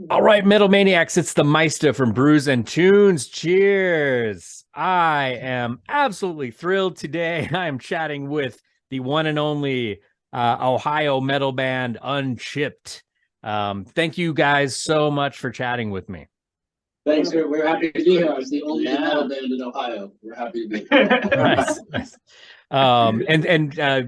All right, Metal Maniacs, it's the Meista from Brews and Tunes. Cheers. I am absolutely thrilled today. I am chatting with the one and only Ohio metal band Unchipped. Thank you guys so much for chatting with me. Thanks. We're happy to be here. It's the only metal band in Ohio. We're happy to be here. Nice.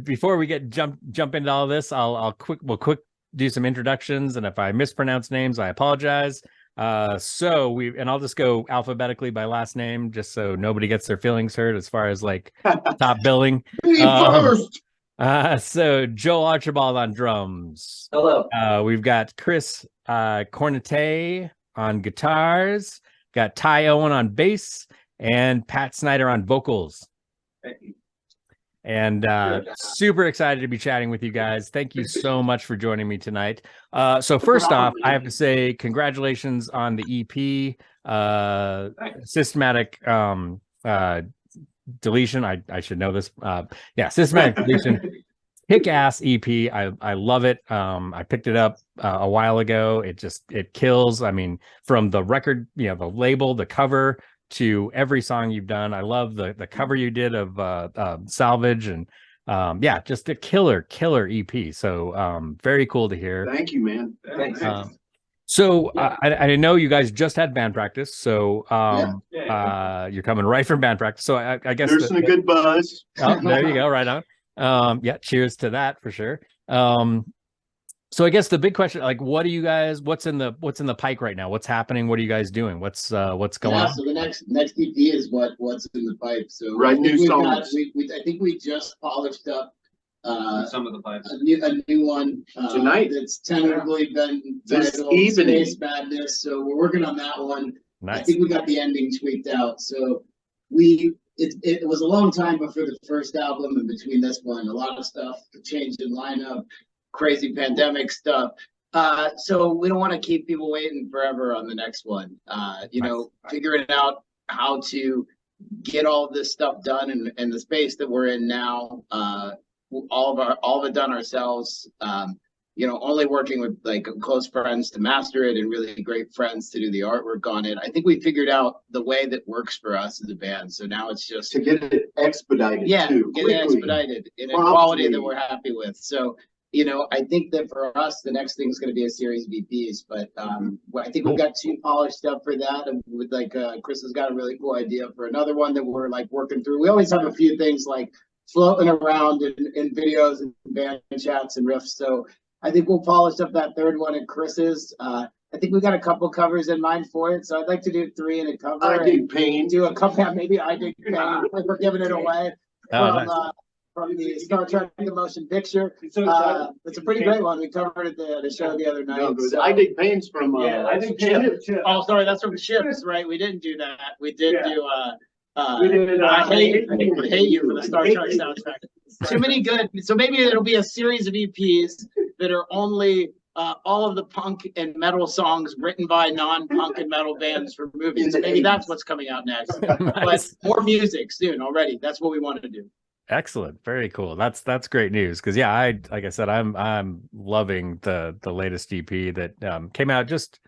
Before we jump into all this, we'll quick do some introductions, and if I mispronounce names, I apologize. I'll just go alphabetically by last name, just so nobody gets their feelings hurt as far as like top billing. First. So Joel Archibald on drums. Hello. We've got Chris Cornette on guitars, got Ty Owen on bass, and Pat Snyder on vocals. Thank you. And super excited to be chatting with you guys. Thank you so much for joining me tonight. So first off, I have to say congratulations on the EP, Systematic Deletion. I should know this. Systematic Deletion. Kick-ass EP. I love it. I picked it up a while ago. It kills. I mean, from the record, the label, the cover, to every song you've done. I love the cover you did of Salvage, and just a killer EP. So very cool to hear. Thank you, man. Thanks. I know you guys just had band practice, so you're coming right from band practice. So I guess there's a good buzz. Oh, there you go, right on. Cheers to that for sure. So I guess the big question, like, what's in the pike right now? What's happening? What are you guys doing? What's going on? So the next EP is what's in the pipe. So new songs. I think we just polished up some of the pipes. a new one Tonight. That's tentatively been This titled evening. Space Madness. So we're working on that one. Nice. I think we got the ending tweaked out. So it was a long time before the first album, and between this one, a lot of stuff changed in lineup, crazy pandemic stuff. So we don't want to keep people waiting forever on the next one. Figuring out how to get all of this stuff done in the space that we're in now. All of it done ourselves. Only working with like close friends to master it and really great friends to do the artwork on it. I think we figured out the way that works for us as a band. So now it's just To get it expedited. get too, it quickly. expedited in a quality that we're happy with. So, I think that for us, the next thing is going to be a series of EPs, but I think we've got two polished up for that. And with Chris has got a really cool idea for another one that we're like working through. We always have a few things like floating around in videos and band chats and riffs. So I think we'll polish up that third one at Chris's. I think we got a couple covers in mind for it. So I'd like to do 3 in a cover. I Dig Pain. Do a couple, maybe I Dig Pain. We're giving it away. From the Star Trek the motion picture. It's a pretty great one. We covered it at the show the other night. No, I Dig Pain's from I think Chips. Oh, sorry, that's from Chips, right? We didn't do that. We did do I hate you for the Star Trek soundtrack. Too many good. So maybe it'll be a series of EPs that are only all of the punk and metal songs written by non-punk and metal bands for movies. So maybe that's what's coming out next. Nice. But more music soon already. That's what we want to do. Excellent, very cool. That's great news, because like I said, I'm loving the latest EP that came out just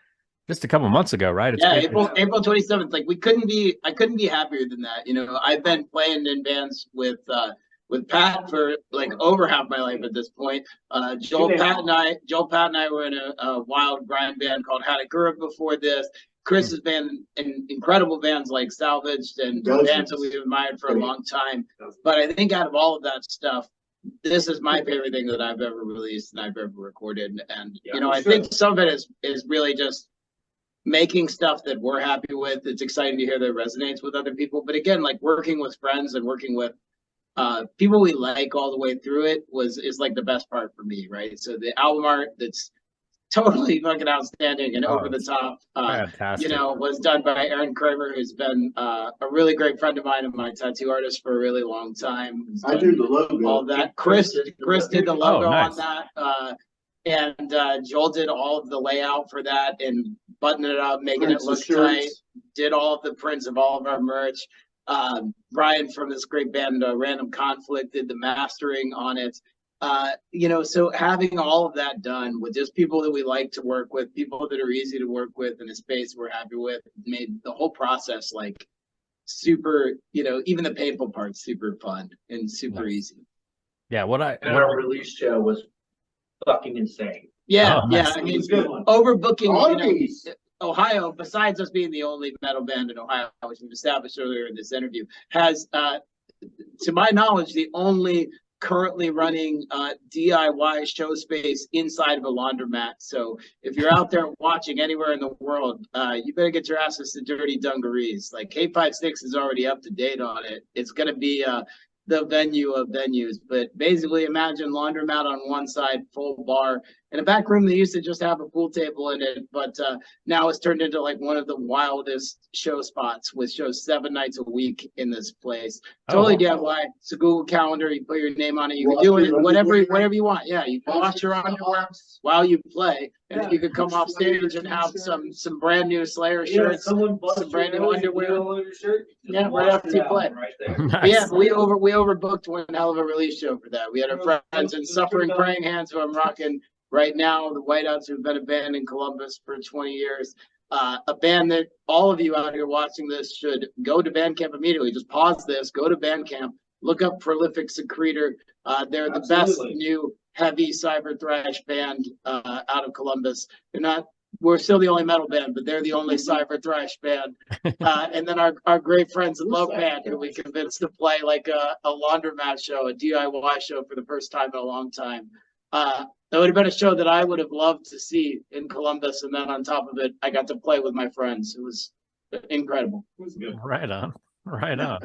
a couple months ago, right? April 27th. Like I couldn't be happier than that. I've been playing in bands with Pat for like over half my life at this point. Joel, Pat, and I were in a wild grind band called Hadakura before this. Chris has been in incredible bands like Salvaged and bands that we've admired for a long time. But I think out of all of that stuff, this is my favorite thing that I've ever released and I've ever recorded. And I think some of it is really just making stuff that we're happy with. It's exciting to hear that resonates with other people. But again, like working with friends and working with people we like all the way through it is like the best part for me, right? So the album art that's totally fucking outstanding and over the top, fantastic. Was done by Aaron Kramer, who's been a really great friend of mine and my tattoo artist for a really long time. I do the logo. All that. Chris did the logo nice. on that. And Joel did all of the layout for that and buttoning it up, making it look tight. Did all of the prints of all of our merch. Brian from this great band, Random Conflict, did the mastering on it. So having all of that done with just people that we like to work with, people that are easy to work with in a space we're happy with, made the whole process like super, even the painful parts super fun and super easy. Yeah, our release show was fucking insane. Yeah, Oh, nice. I mean, Good one. overbooking, Ohio, besides us being the only metal band in Ohio, which we've established earlier in this interview, has, to my knowledge, the only currently running DIY show space inside of a laundromat. So if you're out there watching anywhere in the world, you better get your asses to Dirty Dungarees. Like K56 is already up to date on it. It's going to be the venue of venues, but basically imagine laundromat on one side, full bar. In a back room, they used to just have a pool table in it, but now it's turned into like one of the wildest show spots with shows 7 nights a week in this place. Totally DIY. It's a Google Calendar. You put your name on it. You can do it whatever you want. Yeah, you can wash your underwear while you play, and then you can come off stage and have some brand new Slayer shirts, some brand new underwear. Yeah, right after you play. Right there. Nice. Yeah, we overbooked one hell of a release show for that. We had our friends in Suffering Praying Hands, who I'm rocking right now, the Whiteouts, who've been a band in Columbus for 20 years. A band that all of you out here watching this should go to Bandcamp immediately. Just pause this, go to Bandcamp, look up Prolific Secretor. They're the best new heavy cyber thrash band out of Columbus. We're still the only metal band, but they're the only cyber thrash band. And then our great friends at Love Band, who we convinced to play like a laundromat show, a DIY show for the first time in a long time. That would have been a show that I would have loved to see in Columbus. And then on top of it, I got to play with my friends. It was incredible. It was good. Right on.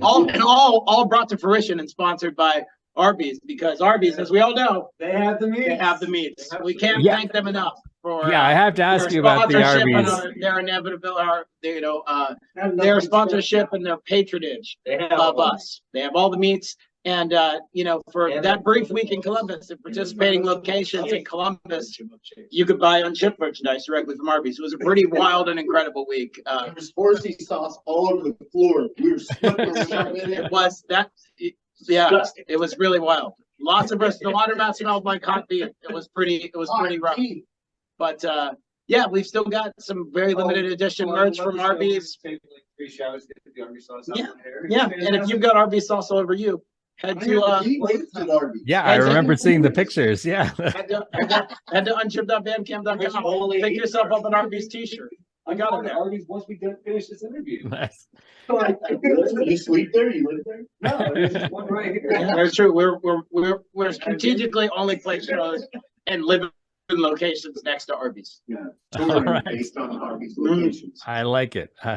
All brought to fruition and sponsored by Arby's, because Arby's, as we all know, They have the meats. they have the meats. We can't thank them enough for Yeah, I have to ask their you about the sponsorship and Arby's. their inevitable, their sponsorship and their patronage of us. They have all the meats. And, for that brief week in Columbus, at participating locations in Columbus, you could buy Unchipped merchandise directly from Arby's. It was a pretty wild and incredible week. There was horsey sauce all over the floor. We were slipping around in it. It was really wild. Lots of us. The laundromat smelled like hot beef. It was pretty rough. But we've still got some very limited edition merch from Arby's. Yeah, and if you've got Arby's sauce all over you, head to I remember seeing the pictures. Yeah. head to unchipped.bandcamp.com. Pick yourself up an Arby's t-shirt. I got it there. Arby's once we finish this interview. Nice. You sleep there? You live there? No, there's one right here. Yeah, that's true. We're strategically only place shows and live in locations next to Arby's. Yeah. All right. Based on Arby's locations. I like it. I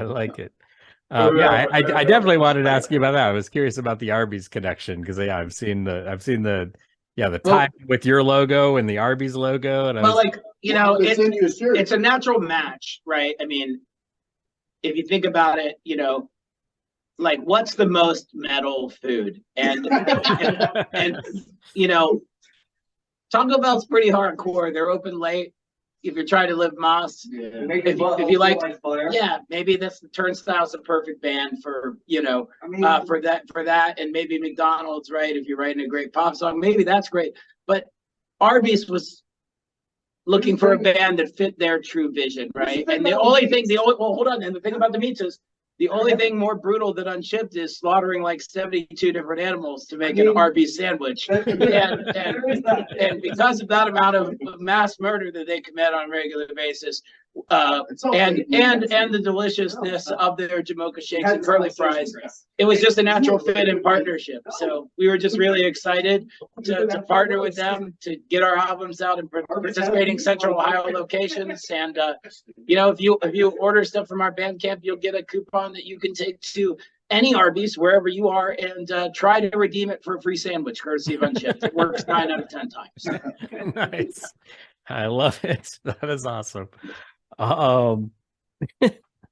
definitely wanted to ask you about that. I was curious about the Arby's connection because I've seen the tie with your logo and the Arby's logo, and it's a natural match, right? I mean, if you think about it, like what's the most metal food? And Taco Bell's pretty hardcore. They're open late. If you're trying to live Moss, if you like, maybe that's the Turnstile's a perfect band for for that, and maybe McDonald's, right? If you're writing a great pop song, maybe that's great. But Arby's was looking for a band that fit their true vision, right? And hold on, and the thing about the meats is the only thing more brutal than Unchipped is slaughtering like 72 different animals to make an Arby's sandwich. And because of that amount of mass murder that they commit on a regular basis, and the deliciousness of their Jamocha shakes and curly fries, it was just a natural fit in partnership. So we were just really excited to partner with them to get our albums out and participating Central Ohio locations. And if you order stuff from our Bandcamp, you'll get a coupon that you can take to any Arby's wherever you are and try to redeem it for a free sandwich courtesy of Unchipped. It works 9 out of 10 times. Nice. I love it. That is awesome.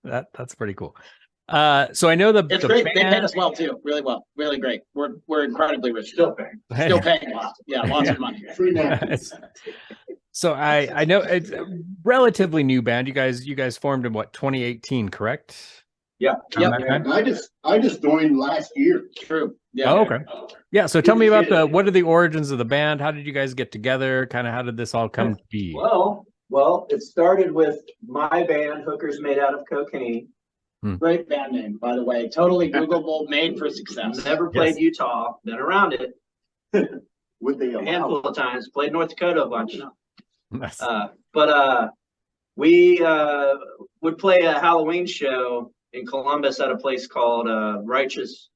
That's pretty cool. So I know it's great. Band... They paid us well too, really well, really great. We're incredibly rich. Still paying lots. Yeah, lots of money. Free napkins. So I know it's a relatively new band. You guys formed in 2018, correct? Yeah. on that Yep. kind? I just joined last year. True. Yeah. Oh, okay. Yeah. So tell me about what are the origins of the band? How did you guys get together? Kind of how did this all come to be? Well, it started with my band, Hookers Made Out of Cocaine. Great band name, by the way. Totally Googleable, made for success. Never played Utah, been around it Would they a allow? handful of times, played North Dakota a bunch. Nice. But we would play a Halloween show in Columbus at a place called Righteous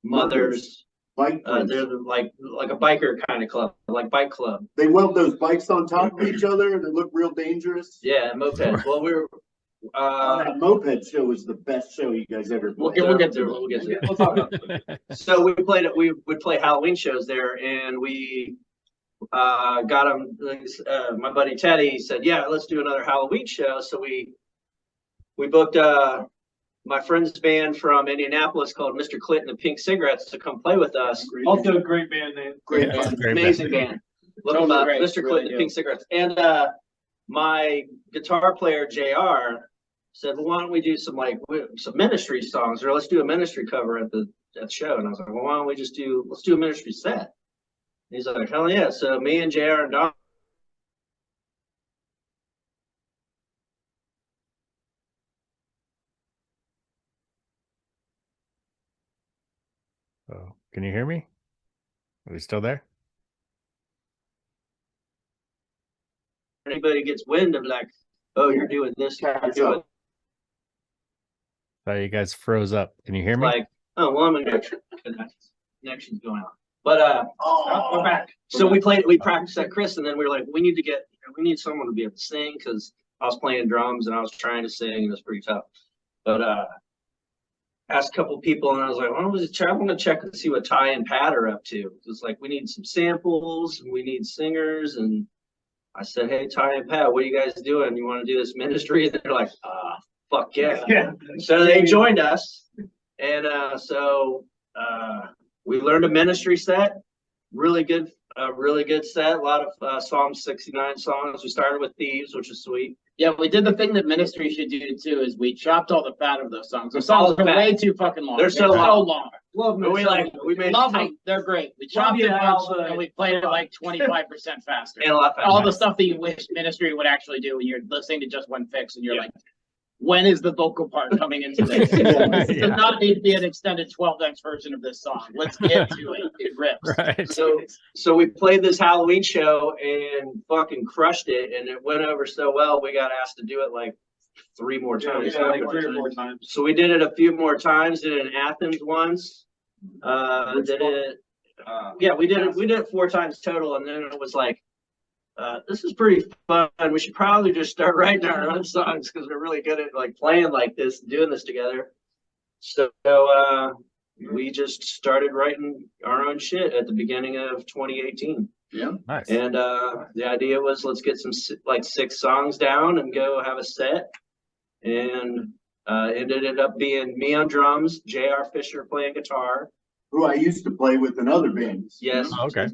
Mothers. Bike place. They're like a biker kind of club, like bike club. They weld those bikes on top of each other and they look real dangerous. Yeah, mopeds. Well, we were. That moped show was the best show you guys ever played. We'll get there. We'll get there. We'll talk about it. So we would play Halloween shows there, and we got them. My buddy Teddy said, "Yeah, let's do another Halloween show." So we booked my friend's band from Indianapolis called Mr. Clinton and Pink Cigarettes to come play with us. Also a great band name. Great Yeah, band. great Amazing band. Look them up, Great, Mr. really Clinton do. and Pink Cigarettes. And my guitar player JR said, "Well, why don't we do some ministry songs, or let's do a ministry cover at the show?" And I was like, "Well, why don't we let's do a ministry set?" And he's like, "Hell yeah!" So me and JR and Don. Oh, can you hear me? Are we still there? Anybody gets wind of like, "Oh, you're doing this," you're doing Sorry, you guys froze up. Can you hear me? like, "Oh, well, I'm gonna connection's going on." But we're back. So we practiced at Chris, and then we were like, we need someone to be able to sing, because I was playing drums and I was trying to sing, and it was pretty tough. But asked a couple people, and I was like, "Why don't we I want to check and see what Ty and Pat are up to?" It's like, we need some samples, and we need singers. And I said, "Hey, Ty and Pat, what are you guys doing? You want to do this ministry?" And they're like, fuck yeah. Yeah. So they joined us, and so we learned a ministry set. Really good set. A lot of Psalm 69 songs. We started with Thieves, which is sweet. Yeah, we did the thing that ministry should do too, is we chopped all the fat of those songs. Those songs are way too fucking long. They're so long. Love But we made Love tight them. They're great. We chopped you, them Al, out and we played it like 25% faster. and a lot faster. All the stuff that you wish ministry would actually do when you're listening to just one fix and you're like, when is the vocal part coming into this? This does not need to be an extended 12x version of this song. Let's get to it. It rips. Right. So we played this Halloween show and fucking crushed it, and it went over so well we got asked to do it like 3 more times. Like 3 or 4 times. So we did it a few more times. Did it in Athens once. Did it. We did it 4 times total, and then it was like, this is pretty fun. We should probably just start writing our own songs, because we're really good at like playing like this, doing this together. So we just started writing our own shit at the beginning of 2018. Yeah. Nice. And the idea was, let's get some like 6 songs down and go have a set. And it ended up being me on drums, J.R. Fisher playing guitar. Who I used to play with in other bands. Yes. Oh, okay.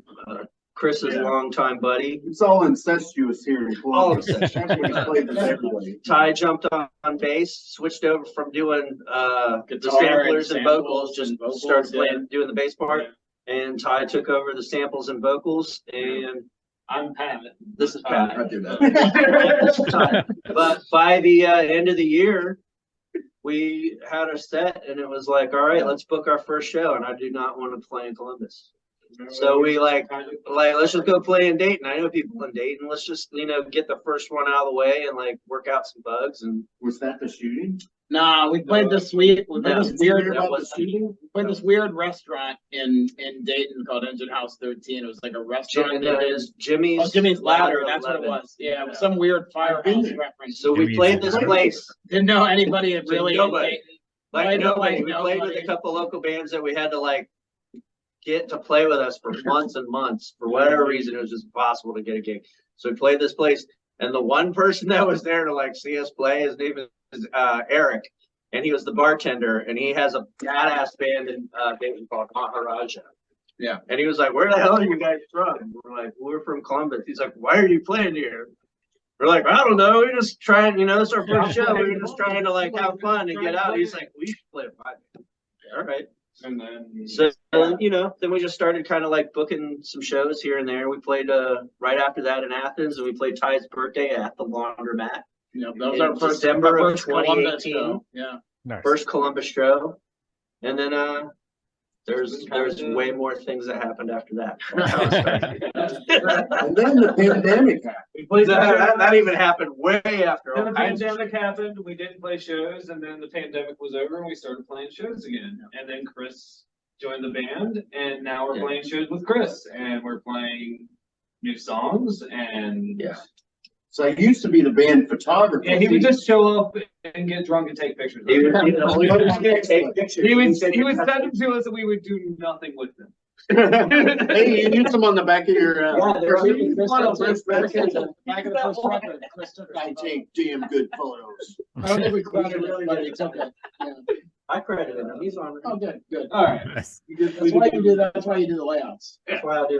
Chris's longtime buddy. It's all incestuous here in Columbia. All incestuous. That's when you play this everywhere. Ty jumped on bass, switched over from doing the Guitar samplers and samples vocals, just and vocals, started yeah. doing the bass part. And Ty took over the samples and vocals, and I'm Pat. this is Pat. I do that. But by the end of the year, we had a set, and it was like, all right, let's book our first show. And I do not want to play in Columbus. So we like, let's just go play in Dayton. I know people in Dayton. Let's just, get the first one out of the way and like work out some bugs. And Was that the shooting? Nah, we played this weird, Did you hear we about the shooting? played this weird restaurant in Dayton called Engine House 13. It was like a restaurant. Jimmy's. Oh, Jimmy's Ladder. That's what it was. Yeah, it was some weird firehouse reference. So we Jimmy's played this Ladder. place. Didn't know anybody had really. Nobody. Like nobody. We played with nobody. a couple local bands that we had to like get to play with us for months and months. For whatever reason, it was just impossible to get a gig. So we played this place, and the one person that was there to like see us play, his name is Eric, and he was the bartender, and he has a badass band in Dayton called Maharaja. Yeah. And he was like, "Where the hell are you guys from?" And we're like, "We're from Columbus." He's like, "Why are you playing here?" We're like, I don't know, we're just trying, it's our first show. We're just trying to like have fun and get out. He's like, we should play a 5-man. All right. And then Then we just started kind of like booking some shows here and there. We played right after that in Athens, and we played Ty's birthday at the Laundromat. That was In our first December of Columbus 2018. show. Yeah. Nice. First Columbus show. And then there's way more things that happened after that. And then the pandemic happened. we played that even happened way after. Then the I- pandemic happened. We didn't play shows, and then the pandemic was over, and we started playing shows again. And then Chris joined the band, and now we're playing shows with Chris, and we're playing new songs. And So I used to be the band photographer. he would just show up and get drunk and take pictures. He would take pictures. He would send them to us, and we would do nothing with them. Hey, you use them on the back of your. I take damn good photos. I don't think we crowded everybody except that. Yeah. I credited him. He's on it. Oh, good, good. All right. Nice. That's why you do that. That's why you do the layouts. That's why I do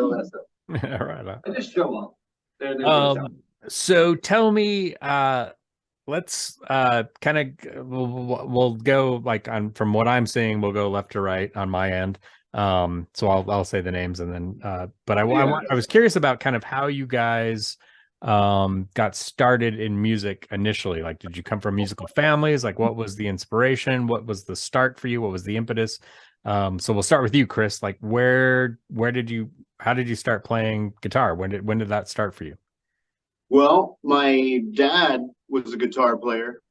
all that stuff. Right on. I just show up. They're So tell me, let's kind of we'll go like on from what I'm seeing, we'll go left to right on my end. So I'll say the names and then but I was curious about kind of how you guys got started in music initially. Like, did you come from musical families? Like, what was the inspiration? What was the start for you? What was the impetus? So we'll start with you, Chris. Like, how did you start playing guitar? When did that start for you? Well, my dad was a guitar player.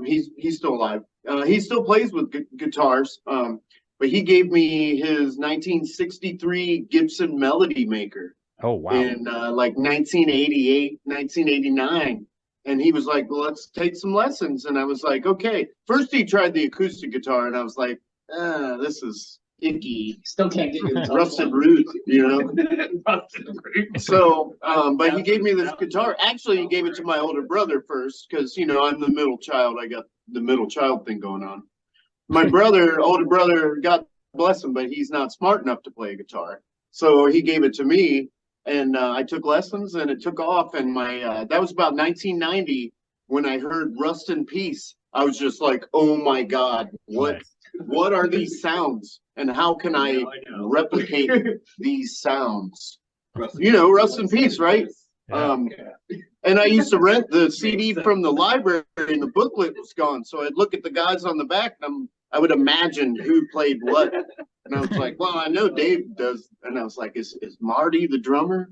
He's still alive. He still plays with guitars. But he gave me his 1963 Gibson Melody Maker. Oh, wow. In like 1988, 1989. And he was like, well, let's take some lessons. And I was like, okay. First he tried the acoustic guitar and I was like, this is icky. Still can't get your Rusted root, So, but he gave me this guitar. Actually, he gave it to my older brother first because, I'm the middle child. I got the middle child thing going on. My older brother, God bless him, but he's not smart enough to play a guitar. So he gave it to me and I took lessons and it took off. And that was about 1990 when I heard Rust in Peace. I was just like, oh my God, what are these sounds? And how can I replicate these sounds? Rust in Peace, right? Yeah. And I used to rent the CD from the library and the booklet was gone. So I'd look at the guys on the back and I would imagine who played what. And I was like, well, I know Dave does. And I was like, is Marty the drummer?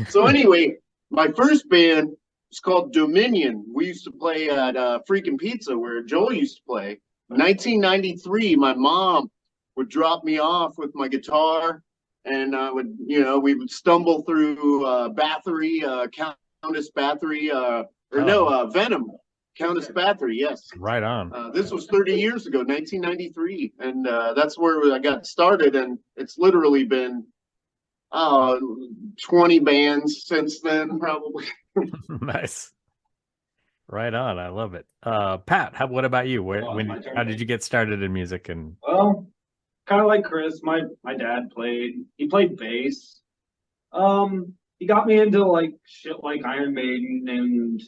So anyway, my first band was called Dominion. We used to play at Freakin' Pizza where Joel used to play. 1993, my mom would drop me off with my guitar and we would stumble through Bathory, Countess Bathory, Venom. Countess Bathory, yes. Right on. This was 30 years ago, 1993. And that's where I got started. And it's literally been 20 bands since then, probably. Nice. Right on. I love it. Pat, what about you? How did you get started in music? And well, kind of like Chris, my dad played bass. He got me into like shit like Iron Maiden and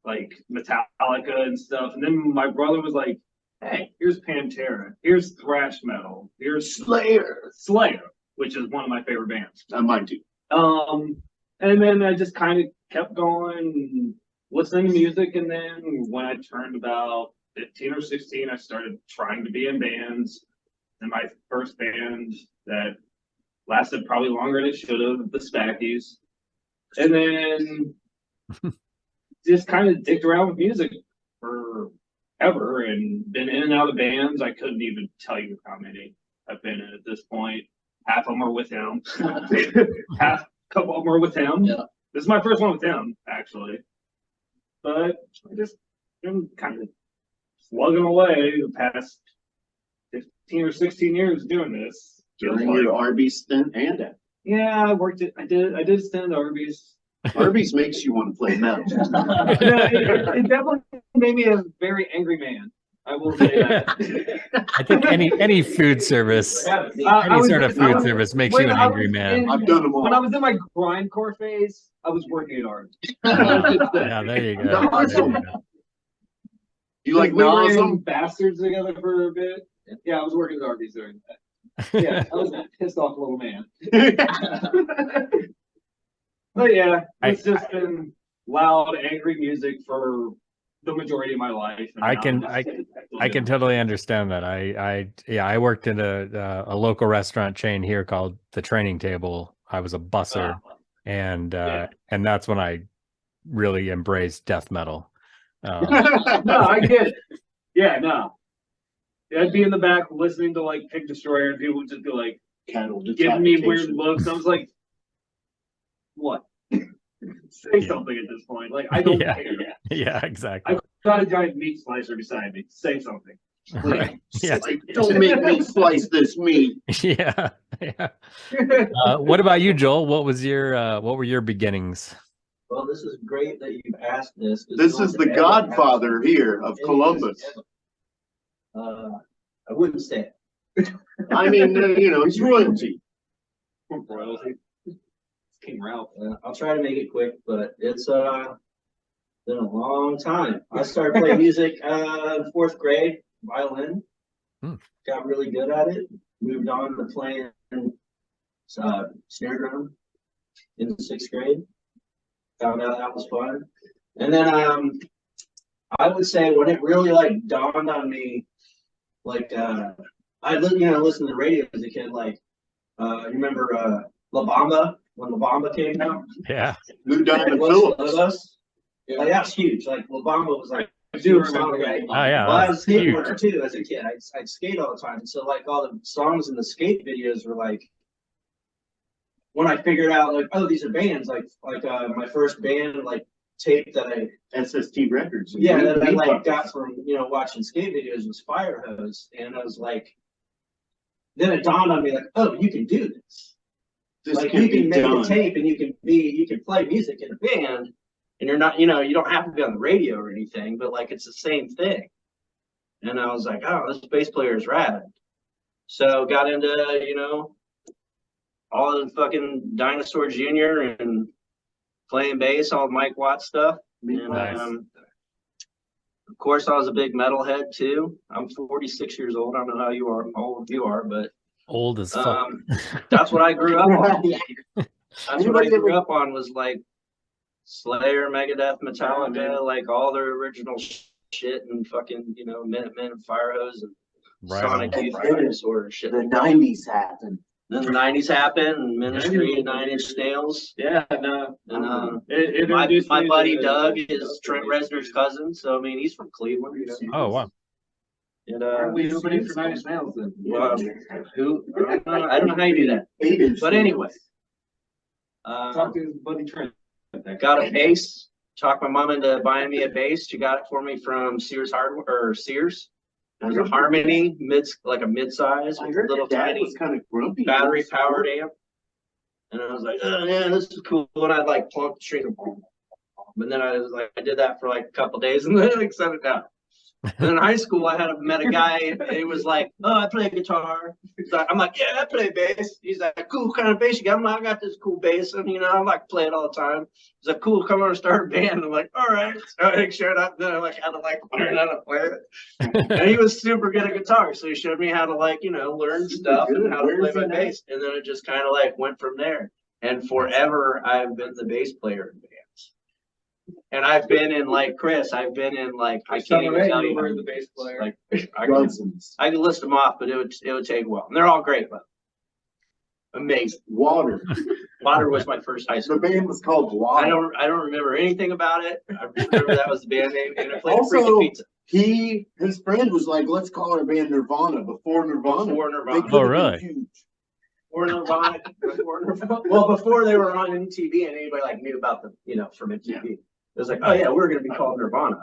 like Metallica and stuff. And then my brother was like, hey, here's Pantera, here's thrash metal, here's Slayer, which is one of my favorite bands. Mine too. And then I just kind of kept going, listening to music. And then when I turned about 15 or 16, I started trying to be in bands. And my first band that lasted probably longer than it should have, the Spackies. And then just kind of dicked around with music forever and been in and out of bands. I couldn't even tell you how many I've been in at this point. Half of them are with him. A couple of them are with him. Yeah. This is my first one with him, actually. But I just been kind of slugging away the past 15 or 16 years doing this. During your Arby's stint and at. Yeah, I worked it. I did stand at Arby's. Arby's makes you want to play metal. It definitely made me a very angry man. I will say that. I think any food service, I any was- sort of I food was- service makes when you an I angry was man. in- I've done them all. When I was in my grindcore phase, I was working at Arby's. Yeah, there you go. There you go. You like we were in Nosum? Bastards together for a bit. Yeah, I was working at Arby's during that. Yeah, I was a pissed off little man. But yeah, it's just been loud, angry music for the majority of my life. And I now can- I'm just- I can totally understand that. I worked in a local restaurant chain here called The Training Table. I was a busser, and that's when I really embraced death metal. No, I get it. Yeah, no. I'd be in the back listening to like Pig Destroyer, and people would just be like Cattle giving me weird decapitation. looks. I was like, what? Say something at this point. Like, I don't Yeah. care. Yeah, exactly. Got a giant meat slicer beside me. Say something. Right. Yeah. Like, don't make me slice this meat. Yeah. Yeah. What about you, Joel? What were your beginnings? Well, this is great that you've asked this. 'cause This no is one the ever godfather asked here of me. Columbus. I wouldn't say it. I mean, he's royalty. Royalty. King Ralph. I'll try to make it quick, but it's been a long time. I started playing music in fourth grade, violin. Got really good at it. Moved on to playing snare drum in sixth grade. Found out that was fun. And then I would say when it really like dawned on me, like I listened to the radio as a kid. Like you remember La Bamba when La Bamba came out? Yeah. Lou Diamond Los Phillips. Lobos? Like that's huge. Like La Bamba was like I do huge song, remember right? Oh yeah. Well, I That's was a huge. skateboarder too as a kid. I'd skate all the time. So like all the songs in the skate videos were like when I figured out like, oh, these are bands, like my first band like tape that I SST Records. that I like got from watching skate videos was Fire Hose. And I was like, then it dawned on me like, oh, you can do this. This Like can you be can make done. a tape and you can play music in a band and you're not, you don't have to be on the radio or anything, but like it's the same thing. And I was like, oh, this bass player is rad. So got into, all the fucking Dinosaur Jr. and playing bass, all Mike Watt stuff. And Nice. of course I was a big metalhead too. I'm 46 years old. I don't know how old you are, but Old as fuck. that's what I grew up on. That's what I grew up on was like Slayer, Megadeth, Metallica, like all their original shit and fucking, Minutemen and Fire Hose and Right Sonic on. Youth Dinosaur and shit. The 90s happened. Then the 90s happened and Ministry and Nine Inch Nails. Yeah, no. And It my introduced me buddy to- Doug is Trent Reznor's cousin, so I mean he's from Cleveland. Oh wow. And Aren't we opening for Nine Inch Nails then? well, I don't know how you do that. But anyway, Talk to his buddy Trent. got a bass. Talked my mom into buying me a bass. She got it for me from Sears Hardware or Sears. It was a Harmony like a mid-size I with heard a little Dad tiny was kind of grumpy. battery powered amp. And I was like, oh yeah, this is cool. And I'd like plunk the string. And then I was like, I did that for like a couple days and then I set it down. And in high school, I met a guy, and he was like, "Oh, I play guitar." I'm like, "Yeah, I play bass." He's like, "Cool, kind of bass you got?" I'm like, "I got this cool bass, and I like play it all the time." He's like, "Cool, come on and start a band." I'm like, "All right." So I showed up, then I had to learn how to play it. And he was super good at guitar, so he showed me how to learn stuff and how to play my bass. And then it just kind of went from there. And forever, I've been the bass player in bands. And I've been in Chris. I've been in I can't even tell you. the bass player. I can list them off, but it would take a while. And they're all great, but amazing. Water. Water was my first high The school. band was called Water. I don't remember anything about it. I remember that was the band name, and I played Also, Freaking Pizza. His friend was like, let's call our band Nirvana before Nirvana. Before They Nirvana. could've Oh, been really? huge. Before Nirvana. Well, before they were on MTV and anybody knew about them, from MTV. Yeah. It was like, oh yeah, we're gonna be called Nirvana.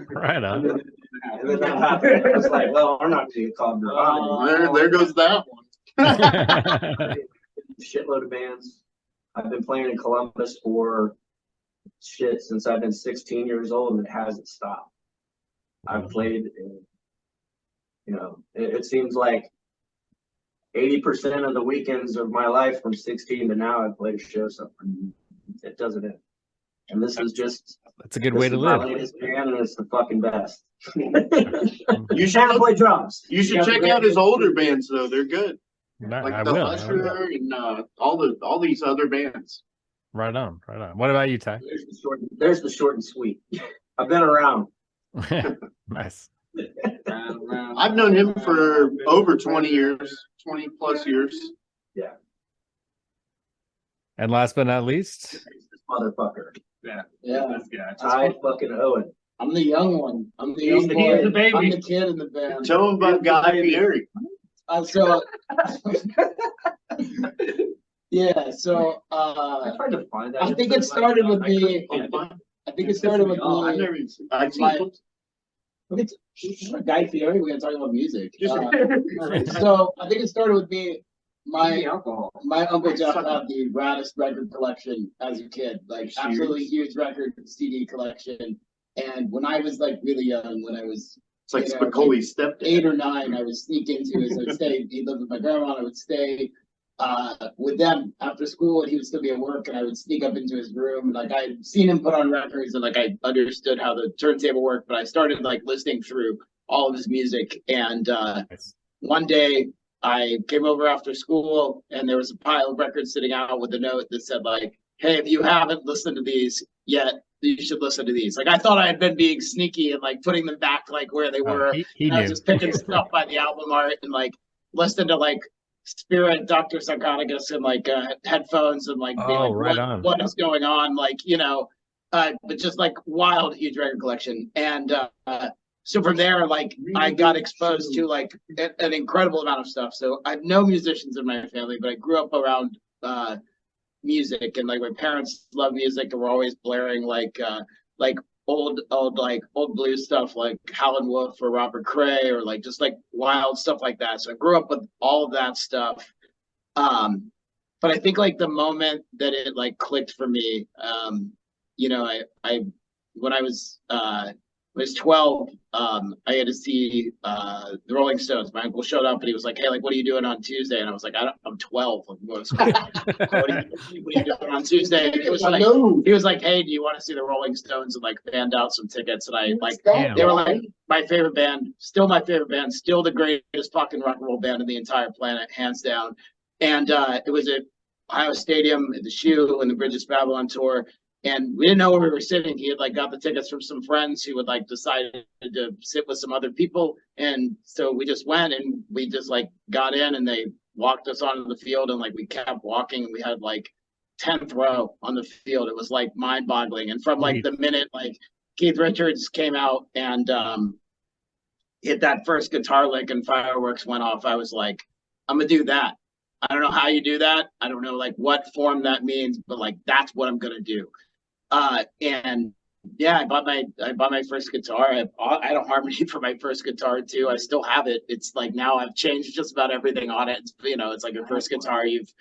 Right on. And then that happened. I was like, well, we're not gonna be called Nirvana. There goes that one. Shitload of bands. I've been playing in Columbus for since I've been 16 years old, and it hasn't stopped. I've played in You know, it seems like 80% of the weekends of my life from 16 to now, I've played a show something. It doesn't end. And this is just, That's a good way to my live. latest band, and it's the fucking best. You Gotta should play drums. you should check out his older bands though. They're good. Like I the will. Usher and all these other bands. Right on, right on. What about you, Ty? There's the short and sweet. I've been around. Nice. I've known him for over 20 years, 20 plus years. Yeah. And last but not least, This motherfucker. Yeah. Yeah. This guy. Ty fucking Owen. I'm the young one. I'm the He's young the- boy. he's the baby. I'm the kid in the band. Tell him about Guy Fieri. So yeah, so I tried to find that. I think it started with me. Yeah. I think it started with Oh, I've me. never even seen. I've seen My- clips. Guy Fieri, we're gonna talk about music. Just- So I think it started with me. My My alcohol. uncle Jeff had the raddest record collection as a kid, like absolutely huge record CD collection. And when I was like really young, when I was It's like you know, Spicoli's stepdad. 8 or 9, I would sneak into his. I would stay. He lived with my grandma. And I would stay with them after school, and he would still be at work. And I would sneak up into his room. Like I'd seen him put on records, and like I understood how the turntable worked. But I started like listening through all of his music. And one day I came over after school, and there was a pile of records sitting out with a note that said like, "Hey, if you haven't listened to these yet, you should listen to these." Like I thought I had been being sneaky and like putting them back like where they were. He I was knew. just picking stuff by the album art and like listening to like Spirit, Dr. Sarconicus and like headphones and like being Oh, like, right on. what is going on? Like, you know, but just like wild, huge record collection. And so from there, like I got exposed to like an incredible amount of stuff. So I have no musicians in my family, but I grew up around music, and like my parents love music and were always blaring like old blues stuff like Howlin' Wolf or Robert Cray or like just like wild stuff like that. So I grew up with all of that stuff. But I think like the moment that it like clicked for me, you know, I when I was 12, I had to see the Rolling Stones. My uncle showed up and he was like, "Hey, like, what are you doing on Tuesday?" And I was like, I'm 12. Like, what are you doing on Tuesday? And he was like, "Hey, do you want to see the Rolling Stones?" And like fanned out some tickets. And I like, Damn. they were like my favorite band, still my favorite band, still the greatest fucking rock and roll band in the entire planet, hands down. And it was at Ohio Stadium, at the Shoe, and the Bridges Babylon tour. And we didn't know where we were sitting. He had like got the tickets from some friends who had like decided to sit with some other people. And so we just went and we just like got in and they walked us onto the field and like we kept walking and we had like 10th row on the field. It was like mind boggling. And from like the minute like Keith Richards came out and hit that first guitar lick and fireworks went off, I was like, I'm gonna do that. I don't know how you do that. I don't know like what form that means, but like that's what I'm gonna do. And yeah, I bought my first guitar. I had a harmony for my first guitar too. I still have it. It's like now I've changed just about everything on it. It's, you know, it's like your first guitar, you've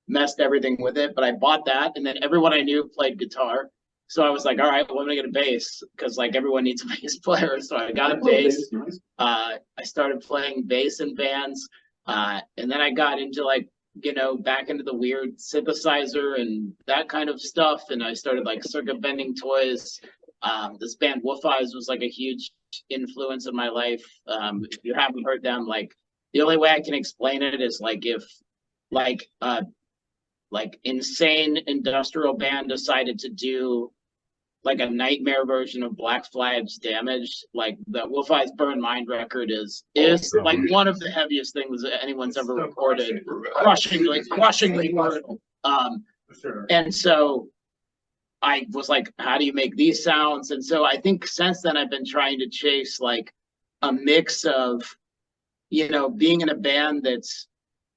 messed everything with it. But I bought that, and then everyone I knew played guitar. So I was like, all right, well, I'm gonna get a bass because like everyone needs a bass player. So I got a bass. I started playing bass in bands, and then I got into like, you know, back into the weird synthesizer and that kind of stuff. And I started like circuit bending toys. This band Wolf Eyes was like a huge influence in my life. If you haven't heard them, like the only way I can explain it is like if like insane industrial band decided to do like a nightmare version of Black Flag's Damaged, like the Wolf Eyes Burn Mind record is like one of the heaviest things that anyone's ever recorded. Crushingly brutal. And so I was like, how do you make these sounds? And so I think since then I've been trying to chase like a mix of, you know, being in a band that's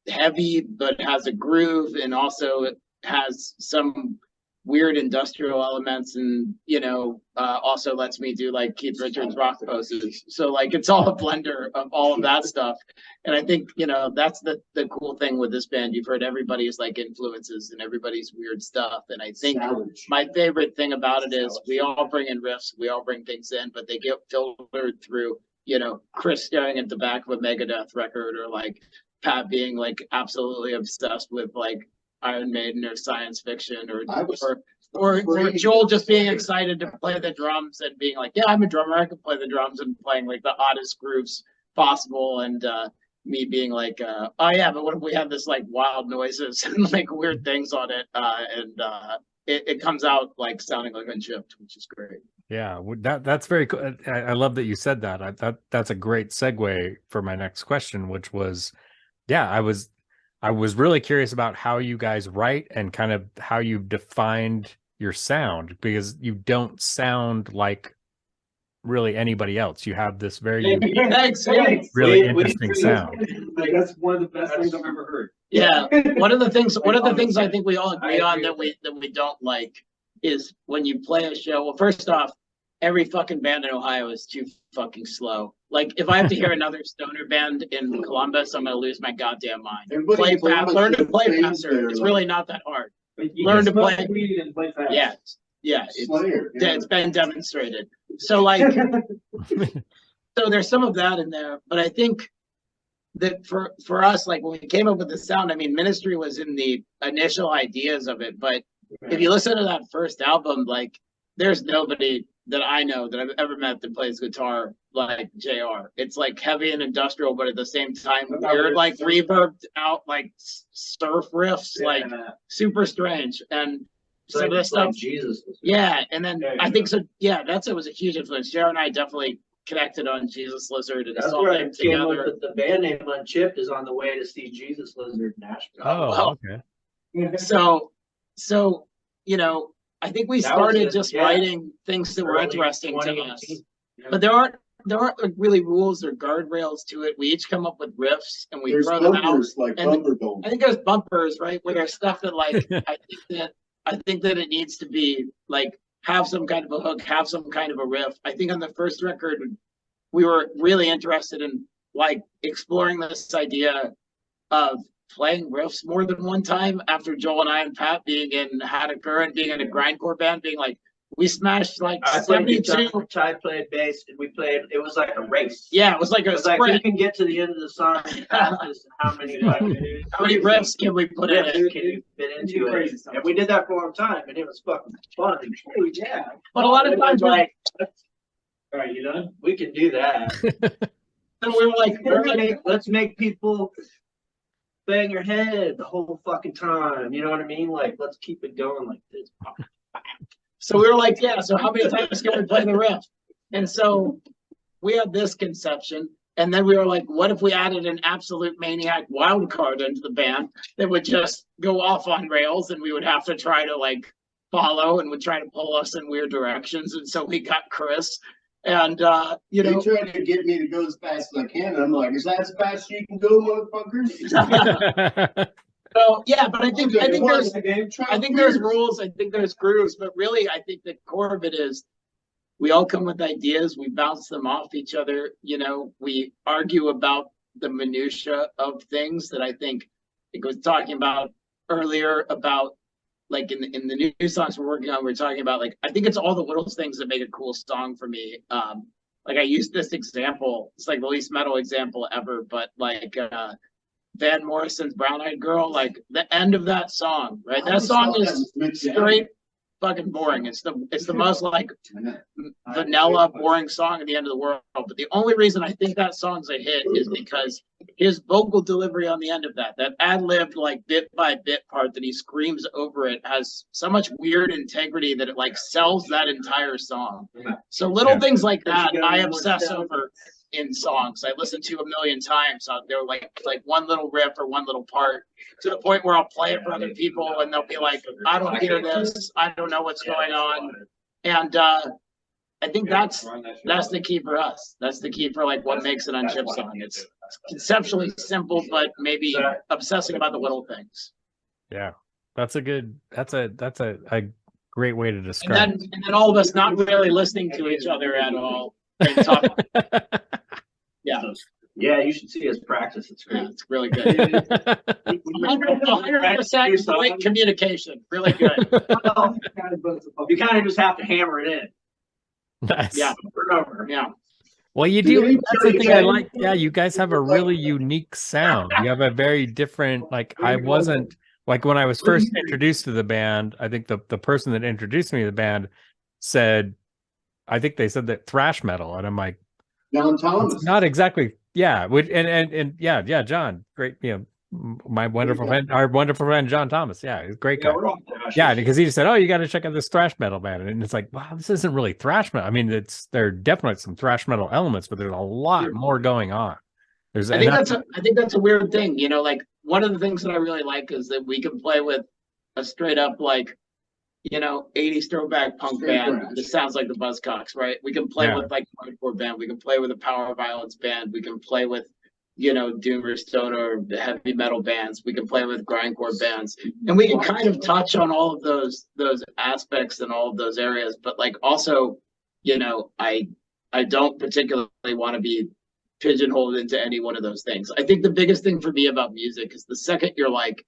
heavy but has a groove and also it has some weird industrial elements and, you know, also lets me do like Keith Richards rock poses. So like it's all a blender of all of that stuff. And I think, you know, that's the cool thing with this band. You've heard everybody's like influences and everybody's weird stuff. And I think my favorite thing about it is we all bring in riffs, we all bring things in, but they get filtered through you know, Chris staring at the back of a Megadeth record, or like Pat being like absolutely obsessed with like Iron Maiden or science fiction, or Joel just being excited to play the drums and being like, yeah, I'm a drummer, I can play the drums, and playing like the oddest grooves possible, and me being like, oh yeah, but what if we have this like wild noises and like weird things on it, and it comes out like sounding like Unchipped, which is great. Yeah, that's very cool. I love that you said that. That's a great segue for my next question, which was, yeah, I was really curious about how you guys write and kind of how you've defined your sound, because you don't sound like really anybody else. You have this very unique, really interesting sound. Like, that's one of the best things I've ever heard. Yeah, one of the things I think we all agree on that we don't like is when you play a show. Well, first off, every fucking band in Ohio is too fucking slow. Like, if I have to hear another stoner band in Columbus, I'm gonna lose my goddamn mind. Learn to play faster. It's really not that hard. Learn to play. And play fast. Yeah, it's been demonstrated. So like, so there's some of that in there, but I think that for us, like when we came up with the sound, I mean, Ministry was in the initial ideas of it, but if you listen to that first album, like there's nobody that I know that I've ever met that plays guitar like JR. It's like heavy and industrial, but at the same time weird, like reverbed out, like surf riffs, like super strange. And some of the stuff, Jesus. yeah. And then I think so. Yeah, it was a huge influence. JR and I definitely connected on Jesus Lizard, and that's saw where I them came up together. with the band name Unchipped is on the way to see Jesus Lizard in Nashville. Oh, okay. So you know, I think we started just writing things that were interesting to us, but there aren't like really rules or guardrails to it. We each come up with riffs and we throw them out. Like and bumper dome. I think there's bumpers, right? Where there's stuff that like I think that it needs to be like have some kind of a hook, have some kind of a riff. I think on the first record, we were really interested in like exploring this idea of playing riffs more than one time, after Joel and I and Pat being in Hattaker and being in a grindcore band, being like, we smashed like 72. Ty played bass, and we played. It was like a race. Yeah, it was like a sprint. Like you can get to the end of the song. How many riffs can we put in? Can you fit into it? And we did that for a long time, and it was fucking fun. Yeah, but a lot of times we're like, all right, you done? We can do that. And we were like, let's make people bang your head the whole fucking time. You know what I mean? Like, let's keep it going like this. So we were like, yeah, so how many times can we play the riff? And so we had this conception. And then we were like, what if we added an absolute maniac wild card into the band that would just go off on rails, and we would have to try to like follow and would try to pull us in weird directions. And so we got Chris. And you know, they tried to get me to go as fast as I can. And I'm like, is that as fast as you can go, motherfuckers? So yeah, but I think there's rules, I think there's grooves, but really I think the core of it is we all come with ideas, we bounce them off each other, you know, we argue about the minutia of things that I think it was talking about earlier about like in the new songs we're working on, we're talking about like, I think it's all the little things that make a cool song for me. Like I used this example, it's like the least metal example ever, but like Van Morrison's Brown Eyed Girl, like the end of that song, right? That song is straight fucking boring. It's the most like vanilla boring song at the end of the world. But the only reason I think that song's a hit is because his vocal delivery on the end of that ad-libbed like bit by bit part that he screams over it has so much weird integrity that it like sells that entire song. So little things like that I obsess over in songs. I listen to 1 million times. They're like one little riff or one little part, to the point where I'll play it for other people and they'll be like, I don't hear this, I don't know what's going on. And I think that's the key for us. That's the key for like what makes an Unchipped song. It's conceptually simple, but maybe obsessing about the little things. Yeah, that's a great way to describe it. And then all of us not really listening to each other at all. Yeah, you should see us practice. It's great. Yeah, it's really good. 100% great communication. Really good. You kind of just have to hammer it in. Nice. Yeah. Over and over. Yeah. Well, you do. That's the thing I like. Yeah, you guys have a really unique sound. You have a very different, like, I wasn't, like, when I was first introduced to the band, I think the person that introduced me to the band said, I think they said that thrash metal. And I'm like, John Thomas. it's not exactly, yeah. And yeah, John, great, my wonderful friend, our wonderful friend John Thomas. Yeah, he's a great guy. Yeah, because he just said, "Oh, you got to check out this thrash metal band," and it's like, wow, this isn't really thrash metal. I mean, there are definitely some thrash metal elements, but there's a lot more going on. I think that's a weird thing. Like one of the things that I really like is that we can play with a straight up like 80s throwback punk band that sounds like the Buzzcocks, right? We can play with like a hardcore band. We can play with a power violence band. We can play with doom or stone or heavy metal bands. We can play with grindcore bands, and we can kind of touch on all of those aspects and all of those areas. But like also, I don't particularly want to be pigeonholed into any one of those things. I think the biggest thing for me about music is the second you're like,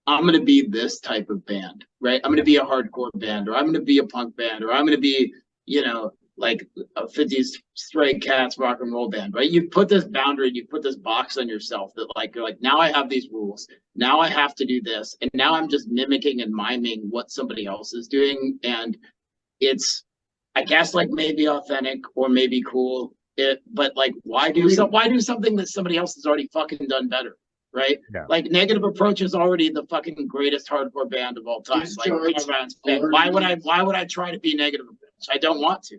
I'm going to be this type of band, right? I'm going to be a hardcore band, or I'm going to be a punk band, or I'm going to be, like a 50s Stray Cats rock and roll band, right? You put this boundary, you put this box on yourself that like, you're like, now I have these rules. Now I have to do this. And now I'm just mimicking and miming what somebody else is doing. And it's, I guess, like maybe authentic or maybe cool. But like, why do something that somebody else has already fucking done better? Right? Yeah. Like Negative Approach is already the fucking greatest hardcore band of all time. Why would I try to be Negative Approach? I don't want to.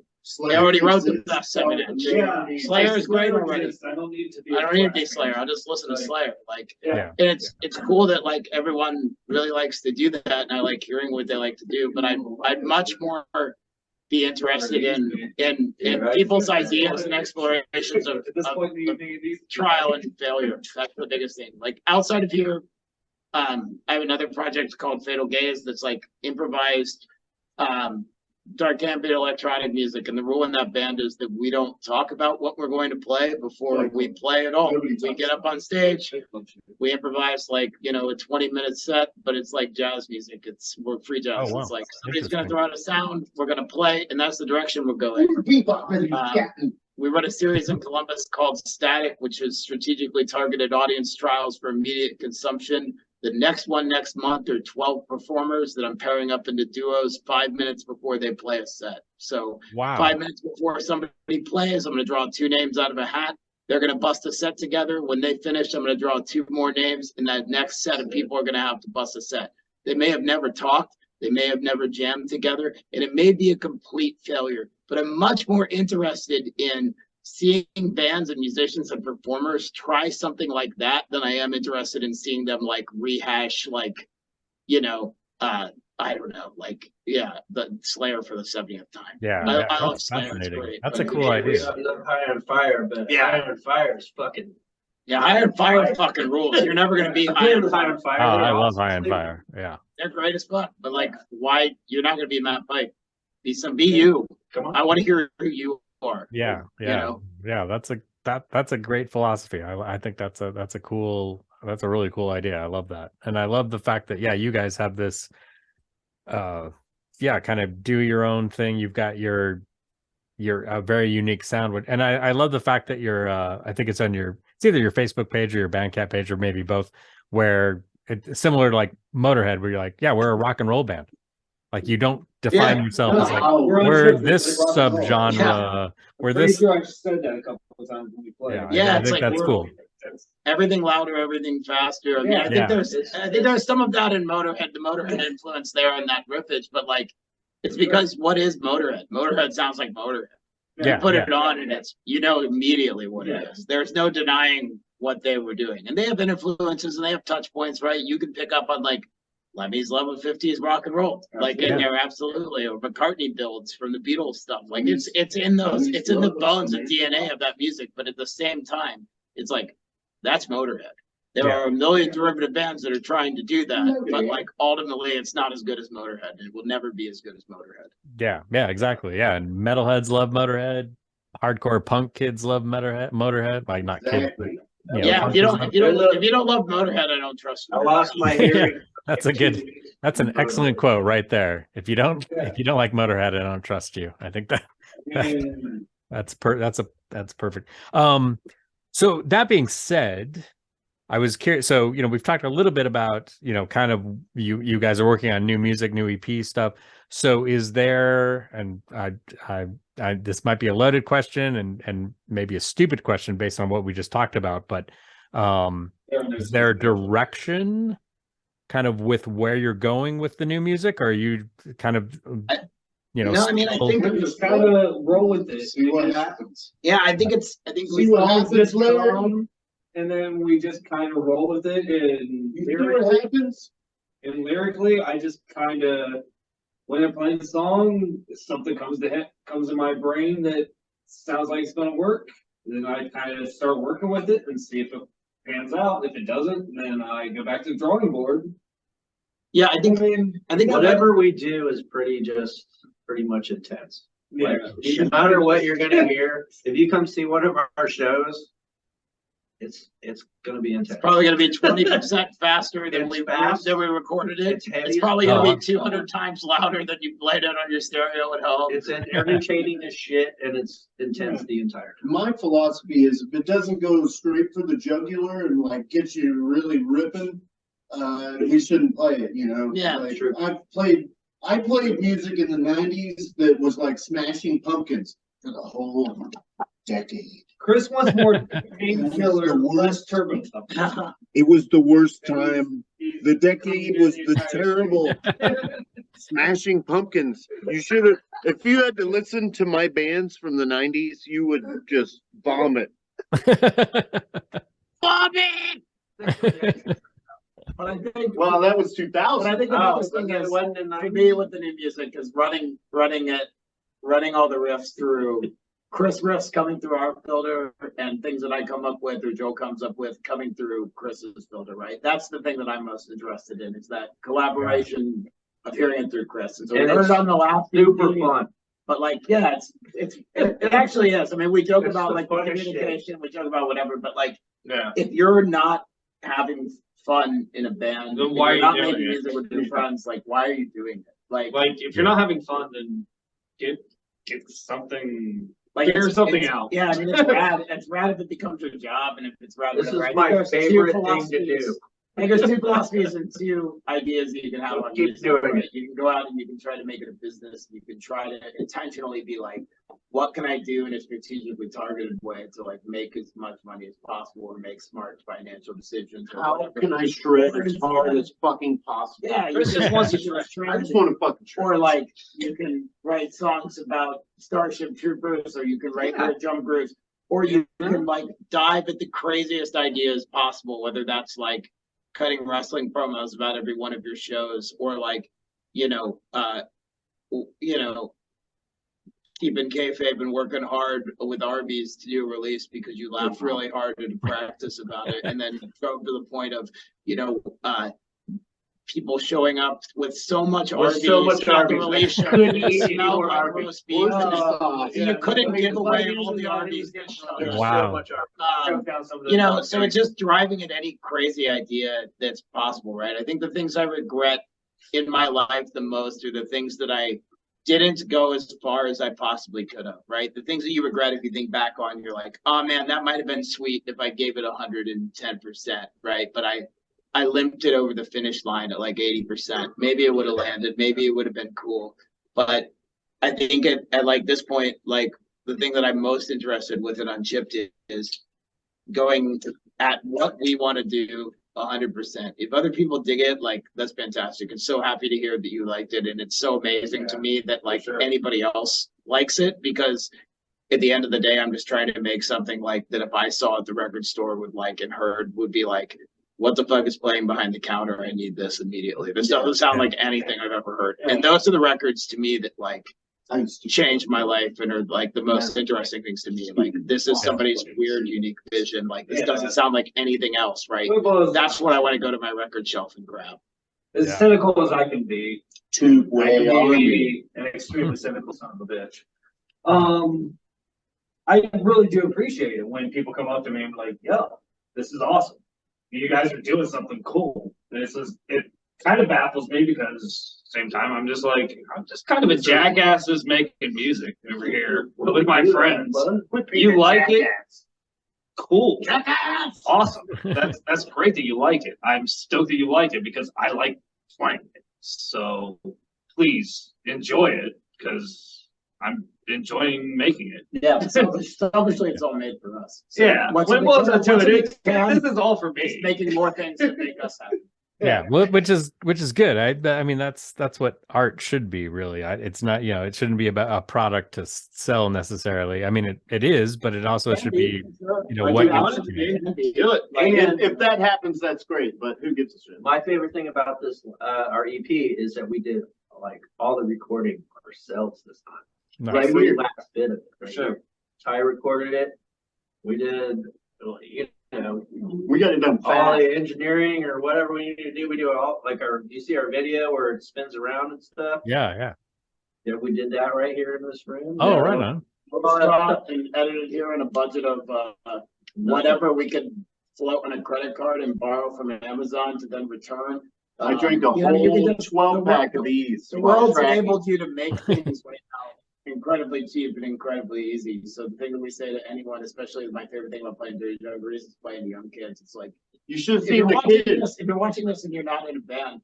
They already wrote the best 7-inch. Yeah, Slayer is great already. I don't need to be Slayer. I'll just listen to Slayer. Like, and it's cool that like everyone really likes to do that, and I like hearing what they like to do. But I'd much more be interested in people's ideas and explorations of trial and failure. That's the biggest thing. Like outside of here, I have another project called Fatal Gaze that's like improvised dark ambient electronic music, and the rule in that band is that we don't talk about what we're going to play before we play at all. We get up on stage, we improvise like a 20-minute set, but it's like jazz music. We're free jazz. Oh, wow. It's like somebody's gonna throw out a sound, we're gonna play, and that's the direction we're going. We run a series in Columbus called Static, which is strategically targeted audience trials for immediate consumption. The next one next month are 12 performers that I'm pairing up into duos 5 minutes before they play a set. So 5 minutes before somebody plays, I'm going to draw 2 names out of a hat. They're going to bust a set together. When they finish, I'm going to draw 2 more names, and that next set of people are going to have to bust a set. They may have never talked. They may have never jammed together, and it may be a complete failure. But I'm much more interested in seeing bands and musicians and performers try something like that than I am interested in seeing them like rehash like, I don't know, like, the Slayer for the 70th time. Yeah, I love that's Slayer. fascinating. Great, that's a cool idea. High on Fire, but High on Fire is fucking. Yeah, High on Fire fucking rules. You're never gonna be High on Fire. Oh, I love High on Fire. Yeah, they're great as fuck. But like, why you're not gonna be Matt Pike? Be you. Come on. I want to hear who you are. Yeah. That's a great philosophy. I think that's a really cool idea. I love that, and I love the fact that you guys have this, kind of do your own thing. You've got your a very unique sound, and I love the fact that I think it's either your Facebook page or your Bandcamp page or maybe both, where it's similar to like Motorhead, where you're like, we're a rock and roll band. Like you don't define yourself as like we're this subgenre. We're this. Sure I've said that a couple of times when we play. I think that's cool. Everything louder, everything faster. I mean, I think there's some of that in Motorhead, the Motorhead influence there on that riffage, but like it's because what is Motorhead? Motorhead sounds like Motorhead. You put it on and it's immediately what it is. There's no denying what they were doing, and they have influences and they have touch points, right? You can pick up on like Lemmy's love of 50s rock and roll, like in there, absolutely, or McCartney builds from the Beatles stuff. Like it's in the bones and DNA of that music, but at the same time, it's like that's Motorhead. There are a million derivative bands that are trying to do that, but like ultimately, it's not as good as Motorhead. It will never be as good as Motorhead. Yeah, exactly. Yeah, and metalheads love Motorhead. Hardcore punk kids love Motorhead. Like not kids. But, if you don't love Motorhead, I don't trust you. I lost my hearing. That's an excellent quote right there. If you don't like Motorhead, I don't trust you. I think that That's perfect. So that being said, I was curious. So, we've talked a little bit about, kind of you guys are working on new music, new EP stuff. So is there, and I this might be a loaded question and maybe a stupid question based on what we just talked about, but is there a direction kind of with where you're going with the new music? Or are you kind of, No, I mean, I think We just kind of roll with it. See what happens. I think See what happens later. And then we just kind of roll with it. And You see what happens? lyrically, I just kind of, when I'm playing the song, something comes in my brain that sounds like it's going to work. And then I kind of start working with it and see if it pans out. If it doesn't, then I go back to the drawing board. I think Whatever we do is pretty much intense. Yeah. Like, no matter what you're gonna hear, if you come see one of our shows, it's gonna be intense. probably going to be 20% faster than It's we fast. recorded it. It's heavy. It's probably going to be 200 times louder than you played it on your stereo at home. It's entertaining as shit, and it's intense the entire time. My philosophy is if it doesn't go straight for the jugular and like get you really ripping, we shouldn't play it, Yeah, like, true. I played music in the 90s that was like Smashing Pumpkins for the whole decade. Chris wants more painkiller, The worst. less turbo. It was the worst time. The decade was the terrible Smashing Pumpkins. You should have, if you had to listen to my bands from the 90s, you would just vomit. Vomit! But I think, Well, that was but 2000. I think the biggest thing is for me with the new music is running all the riffs through Chris riffs coming through our filter and things that I come up with or Joe comes up with coming through Chris's filter, right? That's the thing that I'm most interested in. Is that collaboration of hearing it through Chris. And so we And heard it's it on the last Super EP, fun. but like, it actually is. I mean, we joke It's about the like funnest communication, we joke about whatever, but like, Yeah. if you're not having fun in a band, Then and why you're are not you doing making it? music with your friends, like, why are you doing it? Like If you're not having fun, then get something. Like Figure something out. Yeah, I mean, it's rad. It's rad if it becomes your job, and if it's rad. This is whatever. I think my there's two favorite thing to philosophies. do. I think there's two philosophies and two ideas that you can have on Keep music, doing right? it. You can go out and you can try to make it a business. You can try to intentionally be like, what can I do in a strategically targeted way to like make as much money as possible and make smart financial decisions? or How whatever. can I shred as hard as fucking possible? Yeah, you Chris just wants to I just want to fucking shred. or like you can write songs about Starship Troopers, or you can write for jump groups, or you can like dive at the craziest ideas possible, whether that's like cutting wrestling promos about every one of your shows, or like, keeping kayfabe and working hard with Arby's to do a release because you laughed really hard at a practice about it, and then drove to the point of, people showing up with so much With Arby's so much at the Arby's, release they show, couldn't and it eat any smelled more like Arby's. roast beef, and Yeah. you couldn't give away all the Arby's. There's Wow. so much art. Um, Choke down some of the so it's just driving at any crazy idea that's possible, right? I think the things I regret in my life the most are the things that I didn't go as far as I possibly could have, right? The things that you regret, if you think back on, you're like, oh man, that might have been sweet if I gave it 110%, right? But I limped it over the finish line at like 80%. Maybe it would have landed, maybe it would have been cool. But I think at like this point, like the thing that I'm most interested with it Unchipped is going at what we want to do 100%. If other people dig it, like that's fantastic. I'm so happy to hear that you liked it, and it's so amazing to me that like anybody else likes it, because at the end of the day, I'm just trying to make something like that if I saw at the record store would like and heard would be like, what the fuck is playing behind the counter? I need this immediately. This doesn't sound like anything I've ever heard. And those are the records to me that like changed my life and are like the most interesting things to me. Like this is somebody's weird, unique vision. Like this doesn't sound like anything else, right? That's what I want to go to my record shelf and grab. As cynical as I can be, Two-way I can Army. be an extremely cynical son of a bitch. I really do appreciate it when people come up to me and be like, yo, this is awesome. You guys are doing something cool. It kind of baffles me because same time I'm just kind of a jackass who's making music over here with my friends. You like it? Cool. Awesome. That's great that you like it. I'm stoked that you like it because I like playing it. So please enjoy it because I'm enjoying making it. Yeah, selfishly, it's all made for us. So Yeah. once Well, it becomes- once it becomes- this is all for it's me. making more things that make us happy. Yeah, which is good. I mean that's what art should be really. It's not, it shouldn't be about a product to sell necessarily. I mean it is, but it also should be, Like, what you you want it to be, do it. Like, if that happens, that's great, but who gives a shit? My favorite thing about this, our EP, is that we did like all the recording ourselves this time. Nice. Every last bit of it. Right Sure. here. Ty recorded it. We did, We got it done all fast. the engineering or whatever we need to do. We do it all, like you see our video where it spins around and stuff. Yeah. Yeah, we did that right here in this room. Oh, right on. Shot and edited here in a budget of whatever we could float on a credit card and borrow from Amazon to then return. I drank a You know, you whole can just- 12-pack of these. The while world's tracking. enabled you to make things right now incredibly cheap and incredibly easy. So the thing that we say to anyone, especially my favorite thing about playing Dirty Dungarees is playing to young kids. It's like, You should have if you're seen the watching kids. this, if you're watching this and you're not in a band,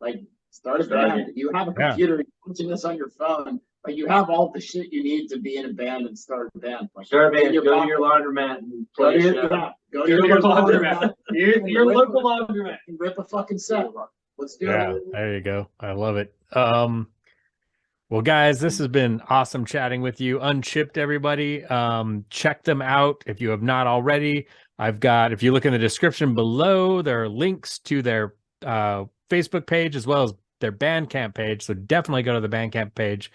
like start a band. You have a Yeah. computer, you're watching this on your phone, like you have all the shit you need to be in a band and start a band. Like, Start a in band, your go to pocket. your laundromat and Go play to a your, show. yeah, go Go to your local laundromat. Your local laundromat. and rip a fucking set. Let's do Yeah, it. there you go. I love it. Well, guys, this has been awesome chatting with you. Unchipped, everybody. Check them out if you have not already. If you look in the description below, there are links to their Facebook page as well as their Bandcamp page. So definitely go to the Bandcamp page,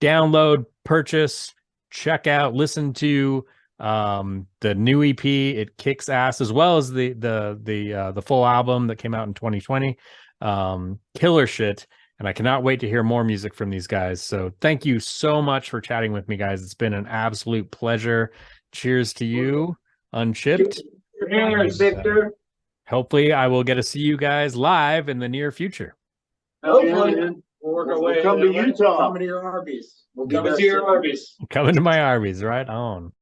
download, purchase, check out, listen to the new EP. It kicks ass, as well as the full album that came out in 2020. Killer shit. And I cannot wait to hear more music from these guys. So thank you so much for chatting with me, guys. It's been an absolute pleasure. Cheers to you, Unchipped. Cheers, Victor. Hopefully I will get to see you guys live in the near future. Hopefully. man. We'll work our We'll way. come to Utah. Come to your Arby's. We'll be Come there to your soon. Arby's. Coming to my Arby's, right on.